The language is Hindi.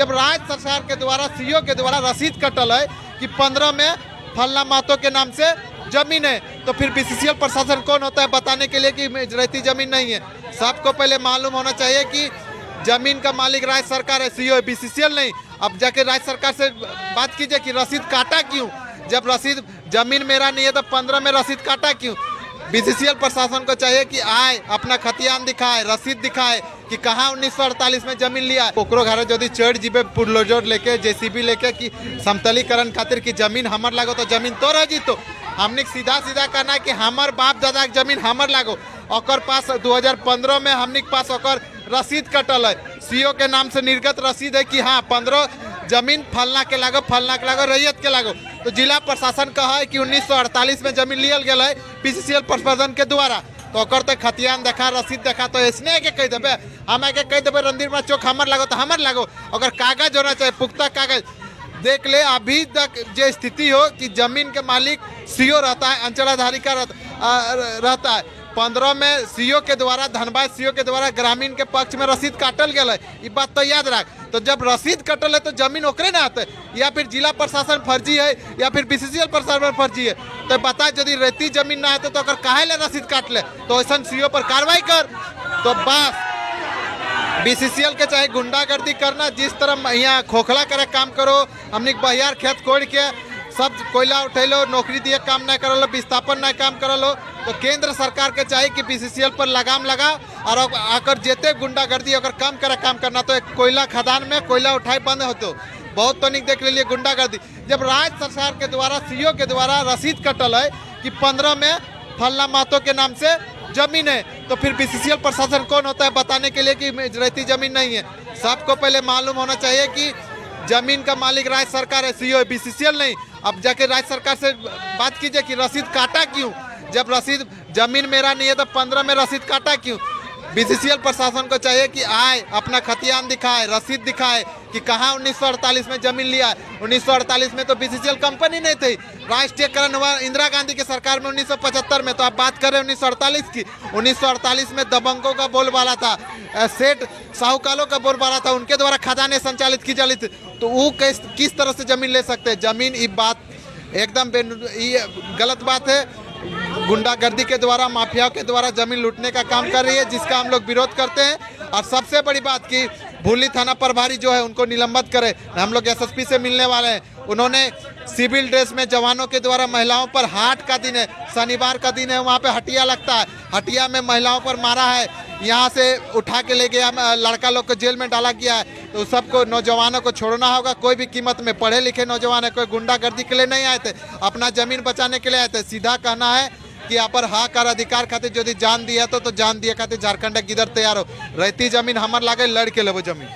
जब राज्य सरकार के द्वारा सीओ के द्वारा रसीद कटल है कि 15 में फलना महतो के नाम से जमीन है, तो फिर बीसीसीएल प्रशासन कौन होता है बताने के लिए कि रहती जमीन नहीं है। सबको पहले मालूम होना चाहिए कि जमीन का मालिक राज्य सरकार है, सीओ है, बीसीसीएल नहीं। अब जाके राज्य सरकार से बात कीजिए कि रसीद काटा क्यों, जब रसीद जमीन मेरा नहीं है तो 15 में रसीद काटा क्यों। बीसीसीएल प्रशासन को चाहिए कि आए अपना खतियान दिखाए, रसीद दिखाए कि कहाँ 1948 में जमीन लिया। ओकरो घर यदि चढ़ जीबे बुलडोजर लेके जेसीबी लेके कि समतलीकरण खातिर की जमीन हमर लागो तो जमीन तो रह जीतो। हमने सीधा सीधा कहना है कि हमार बाप दादा के जमीन हमर लागो। ओकर पास 2015 में हमने पास ओकर रसीद कटल है, सीओ के नाम से निर्गत रसीद है कि हाँ 15 जमीन फलना के लागो रैयत के लागो। तो जिला प्रशासन कहा है कि 1948 में जमीन लियल गया है बीसीसीएल प्रशासन के द्वारा, तो ओकर तो खतियान देखा, रसीद देखा, तो ऐसने के कह देवे हम के कह देवे रणधीर चौक हमर लागो तो हमर लागो। अगर कागज होना चाहिए, पुख्ता कागज देख ले। अभी तक जो स्थिति हो कि जमीन के मालिक सीओ रहता है, अंचलाधिकारी का रहता है। 15 में सीओ के द्वारा, धनबाद सीओ के द्वारा ग्रामीण के पक्ष में रसीद काटल गया है, ये बात तो याद रख। तो जब रसीद कटल है तो जमीन ओकरे ना आते, या फिर जिला प्रशासन फर्जी है या फिर बीसीसीएल प्रशासन फर्जी है। तो बता यदि रहती जमीन ना आते तो अगर काहे ले रसीद काट ले, तो ऐसा सीओ पर कार्रवाई कर। तो बस बीसीसीएल के चाहे गुंडागर्दी करना, जिस तरह यहाँ खोखला करे काम करो, हमने बहियार खेत कोड़ के सब कोयला उठैलो, नौकरी दिए काम नहीं करलो, विस्थापन नहीं काम करलो। तो केंद्र सरकार के चाहिए कि बीसीसीएल पर लगाम लगा और आकर जेते गुंडागर्दी अगर कम करे काम करना। तो एक कोयला खदान में कोयला उठाई बंद होते बहुत तो नहीं देख लीजिए गुंडागर्दी। जब राज्य सरकार के द्वारा सीओ के द्वारा रसीद कटल है कि 15 में फलना महतो के नाम से जमीन है, तो फिर बीसीसीएल प्रशासन कौन होता है बताने के लिए कि रहती जमीन नहीं है। सबको पहले मालूम होना चाहिए कि जमीन का मालिक राज्य सरकार है, सीओ है, बीसीसीएल नहीं। अब जाके राज्य सरकार से बात कीजिए कि रसीद काटा क्यों, जब रसीद जमीन मेरा नहीं है तो 15 में रसीद काटा क्यों। बीसीसीएल प्रशासन को चाहिए कि आए अपना खतियान दिखाए, रसीद दिखाए कि कहाँ 1948 में जमीन लिया है। 1948 में तो बीसीसीएल कंपनी नहीं थी, राष्ट्रीयकरण हुआ इंदिरा गांधी की सरकार में 1975 में। तो आप बात करें 1948 की, 1948 में दबंगों का बोलबाला था, सेठ साहूकालों का बोलबाला था, उनके द्वारा खदानें संचालित की जाती थी। तो वो किस तरह से जमीन ले सकते हैं। जमीन ये बात एकदम गलत बात है। गुंडागर्दी के द्वारा, माफियाओं के द्वारा जमीन लूटने का काम कर रही है, जिसका हम लोग विरोध करते हैं। और सबसे बड़ी बात कि भूली थाना प्रभारी जो है उनको निलंबित करें। हम लोग एसएसपी से मिलने वाले हैं। उन्होंने सिविल ड्रेस में जवानों के द्वारा महिलाओं पर, हाट का दिन है, शनिवार का दिन है, वहाँ पे हटिया लगता है, हटिया में महिलाओं पर मारा है, यहाँ से उठा के ले गया, लड़का लोग को जेल में डाला गया है। तो सबको नौजवानों को छोड़ना होगा। कोई भी कीमत में पढ़े लिखे नौजवान है, कोई गुंडागर्दी के लिए नहीं आए थे, अपना जमीन बचाने के लिए आए थे। सीधा कहना है कि यहाँ पर हक और अधिकार खातिर यदि जान दिया तो जान दिए खातिर झारखंड गिदर तैयार हो। रहती जमीन हमार लागे, लड़ के लेबो जमीन।